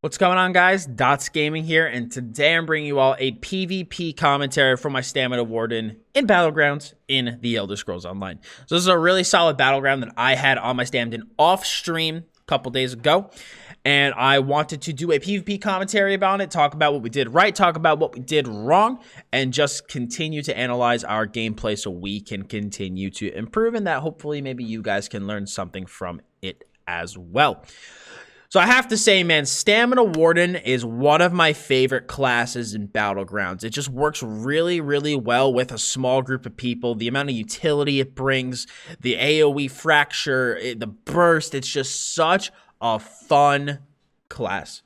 What's going on, guys? Dots Gaming here, and today I'm bringing you all a PvP commentary from my stamina warden in battlegrounds in the Elder Scrolls Online. So this is a really solid battleground that I had on my stamDen off stream a couple days ago, and I wanted to do a PvP commentary about it, talk about what we did right, talk about what we did wrong, and just continue to analyze our gameplay so we can continue to improve, and that hopefully maybe you guys can learn something from it as well. So I have to say, man, Stamina Warden is one of my favorite classes in Battlegrounds. It just works really, really well with a small group of people. The amount of utility it brings, the AoE fracture, the burst, it's just such a fun class.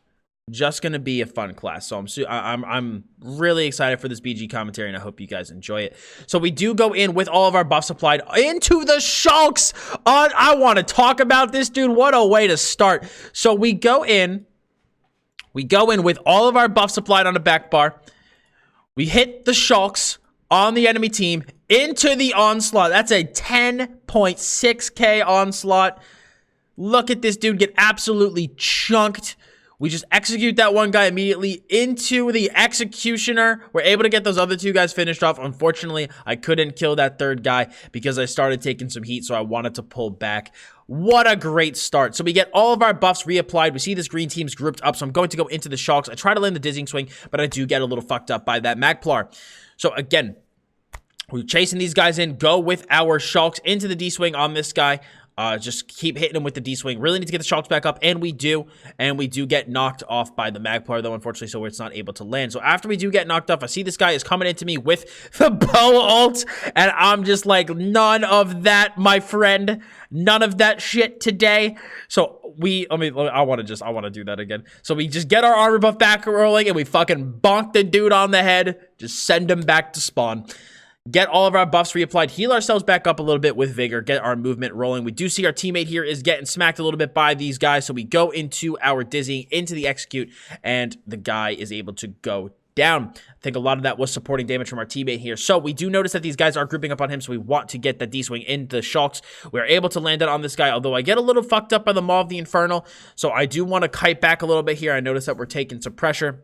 Just going to be a fun class. So I'm really excited for this BG commentary, and I hope you guys enjoy it. So we do go in with all of our buffs applied into the shulks. I want to talk about this, dude. What a way to start. So we go in with all of our buffs applied on the back bar. We hit the shulks on the enemy team into the onslaught. That's a 10.6k onslaught. Look at this dude get absolutely chunked. We just execute that one guy immediately into the executioner. We're able to get those other two guys finished off. Unfortunately, I couldn't kill that third guy because I started taking some heat, so I wanted to pull back. What a great start. So we get all of our buffs reapplied. We see this green team's grouped up, so I'm going to go into the shulks. I try to land the dizzying swing, but I do get a little fucked up by that Magplar. So again, we're chasing these guys in. Go with our shulks into the D-swing on this guy. Just keep hitting him with the D-swing. Really need to get the shulks back up, and we do. And we do get knocked off by the Magplar, though, unfortunately, so it's not able to land. So after we do get knocked off, I see this guy is coming into me with the bow ult, and I'm just like, none of that, my friend. None of that shit today. So I want to do that again. So we just get our armor buff back rolling, and we fucking bonk the dude on the head. Just send him back to spawn. Get all of our buffs reapplied, heal ourselves back up a little bit with vigor, get our movement rolling. We do see our teammate here is getting smacked a little bit by these guys, so we go into our dizzying, into the execute, and the guy is able to go down. I think a lot of that was supporting damage from our teammate here. So we do notice that these guys are grouping up on him, so we want to get the D-swing into the shulks. We're able to land it on this guy, although I get a little fucked up by the Maw of the Infernal, so I do want to kite back a little bit here. I notice that we're taking some pressure.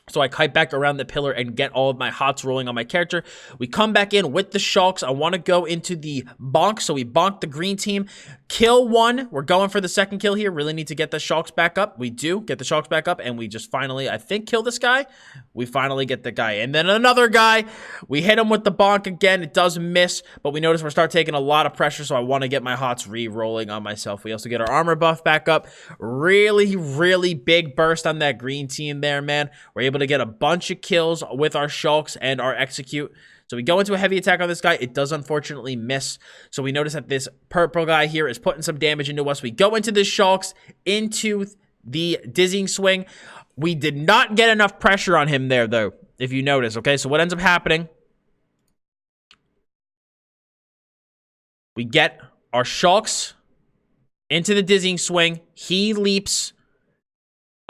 So I kite back around the pillar and get all of my hots rolling on my character. We come back in with the shulks. I want to go into the bonk. So we bonk the green team. Kill one. We're going for the second kill here. Really need to get the shulks back up. We do get the shulks back up. And we just finally, I think, kill this guy. We finally get the guy. And then another guy. We hit him with the bonk again. It does miss. But we notice we're start taking a lot of pressure. So I want to get my hots re-rolling on myself. We also get our armor buff back up. Really, really big burst on that green team there, man. We're able to get a bunch of kills with our shulks and our execute. So we go into a heavy attack on this guy. It does unfortunately miss. So we notice that this purple guy here is putting some damage into us. We go into the shulks, into the dizzying swing. We did not get enough pressure on him there, though, if you notice. Okay, so what ends up happening? We get our shulks into the dizzying swing. He leaps.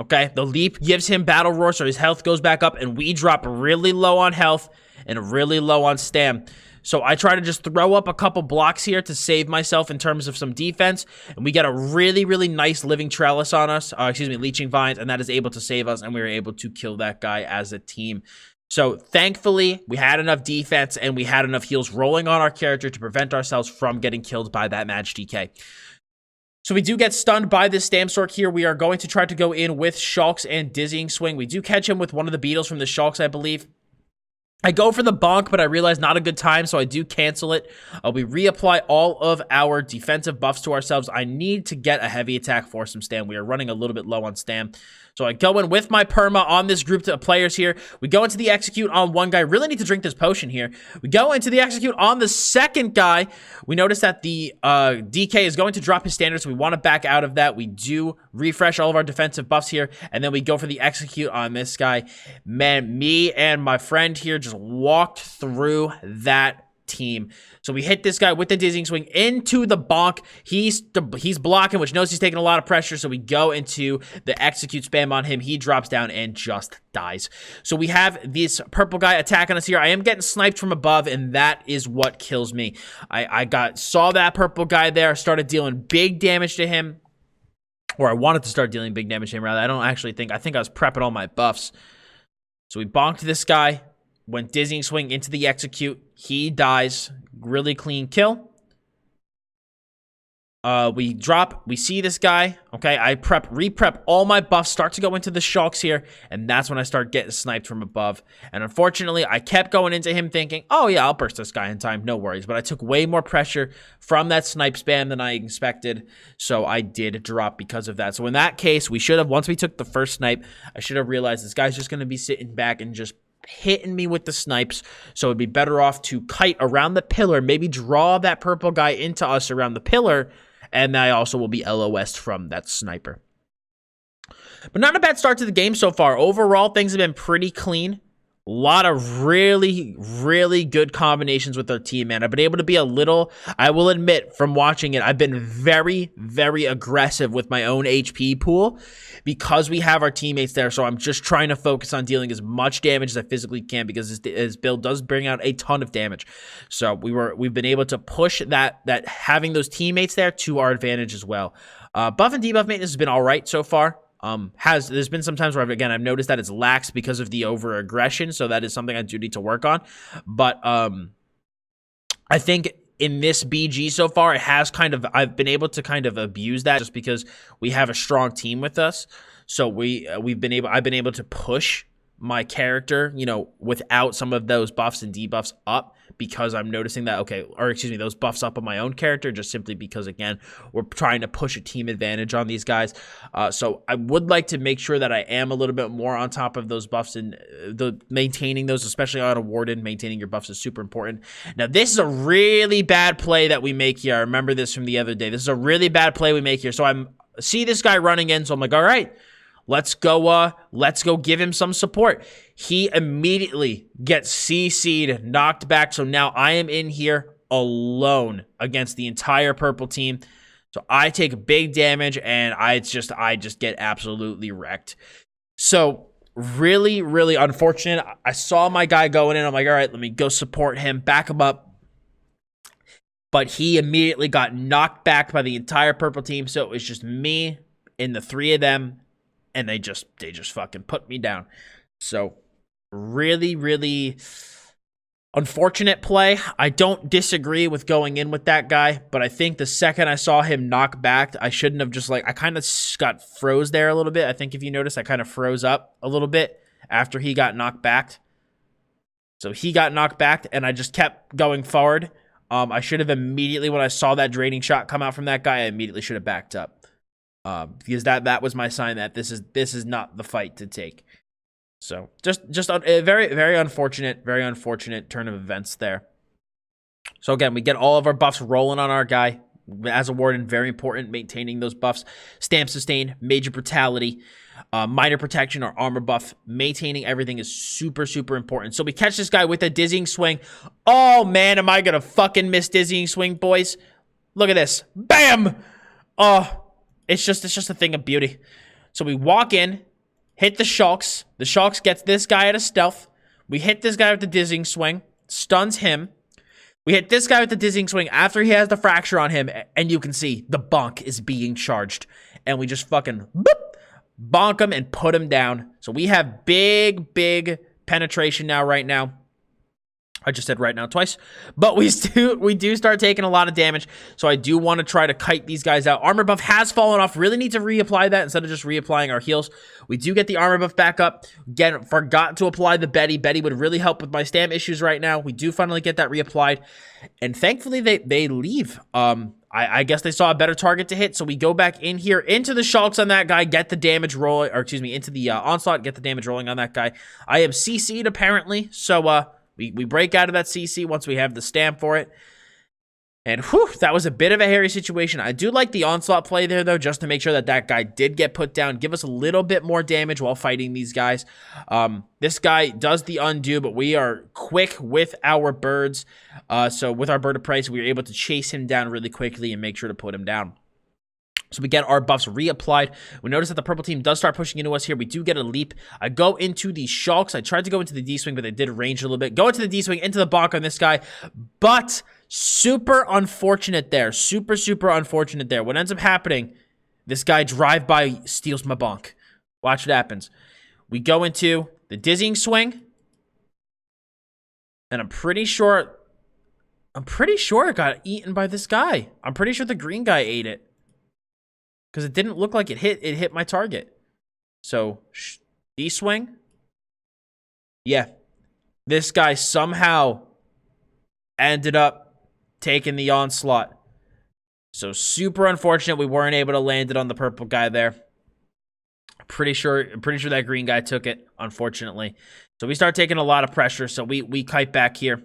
Okay, the leap gives him battle roar, so his health goes back up, and we drop really low on health and really low on stam. So I try to just throw up a couple blocks here to save myself in terms of some defense, and we get a really, really nice living trellis on us, leeching vines, and that is able to save us, and we were able to kill that guy as a team. So thankfully, we had enough defense, and we had enough heals rolling on our character to prevent ourselves from getting killed by that Mage DK. So we do get stunned by this Stamsork here. We are going to try to go in with shulks and dizzying swing. We do catch him with one of the beetles from the shulks, I believe. I go for the bonk, but I realize not a good time, so I do cancel it. We reapply all of our defensive buffs to ourselves. I need to get a heavy attack for some stam. We are running a little bit low on stam. So I go in with my perma on this group of players here. We go into the execute on one guy. Really need to drink this potion here. We go into the execute on the second guy. We notice that the DK is going to drop his standard, so we want to back out of that. We do refresh all of our defensive buffs here, and then we go for the execute on this guy. Man, me and my friend here just walked through that team. So we hit this guy with the dizzying swing into the bonk. He's blocking, which knows he's taking a lot of pressure. So we go into the execute spam on him. He drops down and just dies. So we have this purple guy attacking us here. I am getting sniped from above, and that is what kills me. I saw that purple guy there, started dealing big damage to him. Or I wanted to start dealing big damage to him, rather. I think I was prepping all my buffs. So we bonked this guy. Went Dizzying Swing into the execute. He dies. Really clean kill. We drop. We see this guy. Okay, I re-prep all my buffs. Start to go into the shulks here. And that's when I start getting sniped from above. And unfortunately, I kept going into him thinking, oh yeah, I'll burst this guy in time. No worries. But I took way more pressure from that snipe spam than I expected. So I did drop because of that. So in that case, we should have, once we took the first snipe, I should have realized this guy's just going to be sitting back and just hitting me with the snipes. So it'd be better off to kite around the pillar, maybe draw that purple guy into us around the pillar, and I also will be LOS'd from that sniper. But not a bad start to the game so far. Overall, things have been pretty clean. A lot of really, really good combinations with our team, man. I've been able to be a little, I will admit, from watching it, I've been very, very aggressive with my own HP pool because we have our teammates there. So I'm just trying to focus on dealing as much damage as I physically can because his build does bring out a ton of damage. So we've been able to push that having those teammates there to our advantage as well. Buff and debuff maintenance has been all right so far. There's been some times where I've noticed that it's lax because of the over aggression, so that is something I do need to work on. But I think in this BG so far, I've been able to kind of abuse that just because we have a strong team with us. So I've been able to push my character, without some of those buffs and debuffs up, because I'm noticing that, those buffs up on my own character, just simply because, again, we're trying to push a team advantage on these guys. So I would like to make sure that I am a little bit more on top of those buffs and maintaining those, especially on a Warden. Maintaining your buffs is super important. Now, this is a really bad play that we make here. I remember this from the other day. This is a really bad play we make here. So I see this guy running in, so I'm like, all right, let's go give him some support. He immediately gets CC'd, knocked back. So now I am in here alone against the entire purple team. So I take big damage and I just get absolutely wrecked. So really, really unfortunate. I saw my guy going in. I'm like, all right, let me go support him, back him up. But he immediately got knocked back by the entire purple team. So it was just me and the three of them. And they just fucking put me down. So really, really unfortunate play. I don't disagree with going in with that guy, but I think the second I saw him knock back, I shouldn't have I kind of got froze there a little bit. I think if you notice, I kind of froze up a little bit after he got knocked back. So he got knocked back and I just kept going forward. I should have immediately, when I saw that draining shot come out from that guy, I immediately should have backed up. Because that was my sign that this is not the fight to take. So just a very, very unfortunate turn of events there. So again, we get all of our buffs rolling on our guy. As a Warden, very important, maintaining those buffs. Stamp sustain, major brutality, minor protection or armor buff. Maintaining everything is super, super important. So we catch this guy with a dizzying swing. Oh man, am I gonna fucking miss dizzying swing, boys? Look at this. Bam! Oh. It's just a thing of beauty. So we walk in, hit the shulks. The shulks gets this guy at a stealth. We hit this guy with the dizzying swing, stuns him. We hit this guy with the dizzying swing after he has the fracture on him, and you can see the bonk is being charged. And we just fucking boop, bonk him and put him down. So we have big, big penetration now right now. I just said right now twice, but we do start taking a lot of damage, so I do want to try to kite these guys out. Armor buff has fallen off. Really need to reapply that instead of just reapplying our heals. We do get the armor buff back up. Again, forgot to apply the Betty. Betty would really help with my stam issues right now. We do finally get that reapplied, and thankfully they leave. I guess they saw a better target to hit, so we go back in here into the shulks on that guy, get the damage rolling, or excuse me, into the onslaught, get the damage rolling on that guy. I am CC'd apparently, so we break out of that CC once we have the stamp for it. And whew, that was a bit of a hairy situation. I do like the onslaught play there, though, just to make sure that that guy did get put down. Give us a little bit more damage while fighting these guys. This guy does the undo, but we are quick with our birds. So with our bird of price, we were able to chase him down really quickly and make sure to put him down. So we get our buffs reapplied. We notice that the purple team does start pushing into us here. We do get a leap. I go into the shulks. I tried to go into the D-swing, but they did range a little bit. Go into the D-swing, into the bonk on this guy. But super unfortunate there. Super, super unfortunate there. What ends up happening, This guy drive-by steals my bonk. Watch what happens. We go into the dizzying swing. And I'm pretty sure it got eaten by this guy. I'm pretty sure the green guy ate it. Because it didn't look like it hit my target. So, D-swing. Yeah. This guy somehow ended up taking the onslaught. So, super unfortunate we weren't able to land it on the purple guy there. Pretty sure that green guy took it, unfortunately. So, we start taking a lot of pressure. So, we kite back here.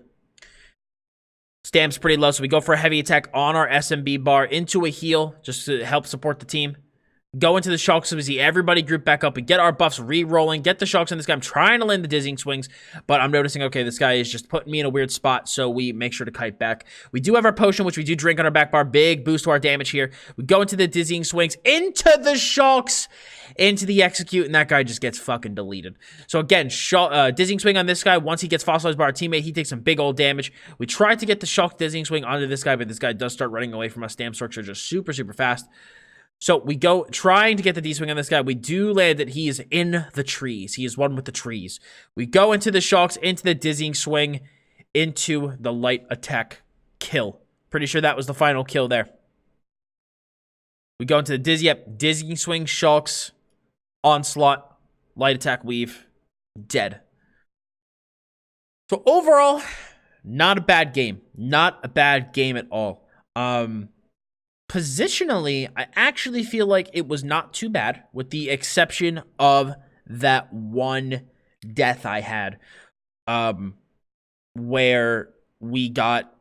Stam's pretty low, so we go for a heavy attack on our SMB bar into a heal just to help support the team. Go into the shocks so we see everybody group back up. We get our buffs re-rolling, get the shocks on this guy. I'm trying to land the dizzying swings, but I'm noticing, okay, this guy is just putting me in a weird spot, so we make sure to kite back. We do have our potion, which we do drink on our back bar. Big boost to our damage here. We go into the dizzying swings, into the shocks, into the execute, and that guy just gets fucking deleted. So again, dizzying swing on this guy. Once he gets fossilized by our teammate, he takes some big old damage. We try to get the shock dizzying swing onto this guy, but this guy does start running away from us. Stam structure just super, super fast. So we go trying to get the D-swing on this guy. We do land that he is in the trees. He is one with the trees. We go into the shocks, into the dizzying swing, into the light attack kill. Pretty sure that was the final kill there. We go into the dizzying swing, shocks, onslaught, light attack weave, dead. So overall, not a bad game. Not a bad game at all. Positionally, I actually feel like it was not too bad, with the exception of that one death I had, where we got,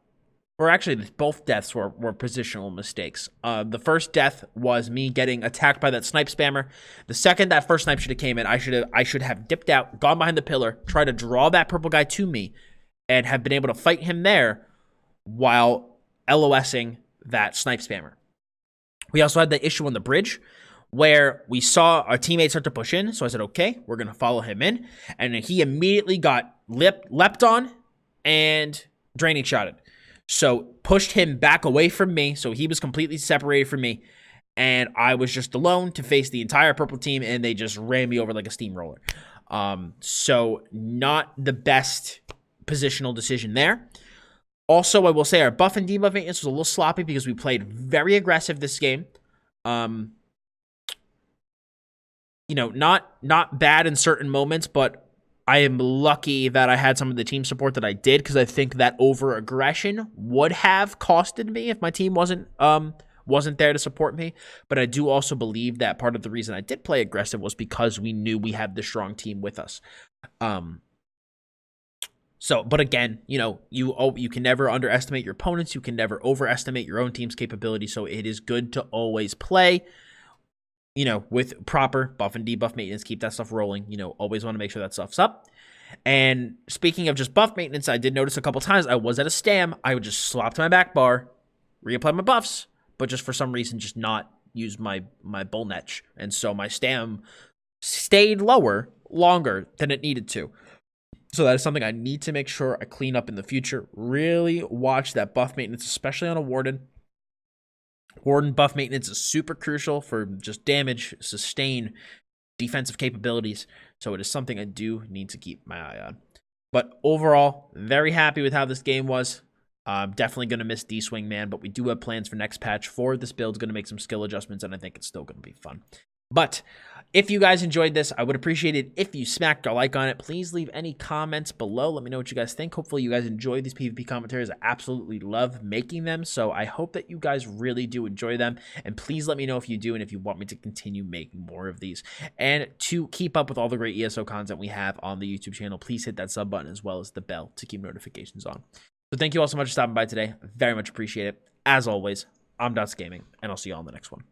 or actually both deaths were positional mistakes. The first death was me getting attacked by that snipe spammer. The second, that first snipe should have came in. I should have dipped out, gone behind the pillar, tried to draw that purple guy to me, and have been able to fight him there while LOSing that snipe spammer. We also had the issue on the bridge where we saw our teammates start to push in. So I said, okay, we're going to follow him in. And he immediately got leapt on and draining shotted. So pushed him back away from me. So he was completely separated from me. And I was just alone to face the entire purple team. And they just ran me over like a steamroller. So not the best positional decision there. Also, I will say our buff and debuff maintenance was a little sloppy because we played very aggressive this game. You know, not bad in certain moments, but I am lucky that I had some of the team support that I did, because I think that over-aggression would have costed me if my team wasn't there to support me. But I do also believe that part of the reason I did play aggressive was because we knew we had the strong team with us. So, but again, you know, you can never underestimate your opponents. You can never overestimate your own team's capability. So it is good to always play, you know, with proper buff and debuff maintenance. Keep that stuff rolling. You know, always want to make sure that stuff's up. And speaking of just buff maintenance, I did notice a couple times I was at a stam. I would just swap to my back bar, reapply my buffs, but just for some reason just not use my bull netch. And so my stam stayed longer than it needed to. So that is something I need to make sure I clean up in the future. Really watch that buff maintenance, especially on a Warden. Warden buff maintenance is super crucial for just damage, sustain, defensive capabilities. So it is something I do need to keep my eye on. But overall, very happy with how this game was. I'm definitely going to miss D-Swing Man, but we do have plans for next patch for this build. Going to make some skill adjustments, and I think it's still going to be fun. But if you guys enjoyed this, I would appreciate it if you smacked a like on it. Please leave any comments below. Let me know what you guys think. Hopefully you guys enjoy these PvP commentaries. I absolutely love making them, so I hope that you guys really do enjoy them. And please let me know if you do and if you want me to continue making more of these. And to keep up with all the great ESO content we have on the YouTube channel, please hit that sub button as well as the bell to keep notifications on. So thank you all so much for stopping by today. I very much appreciate it. As always, I'm stamDen, and I'll see you all in the next one.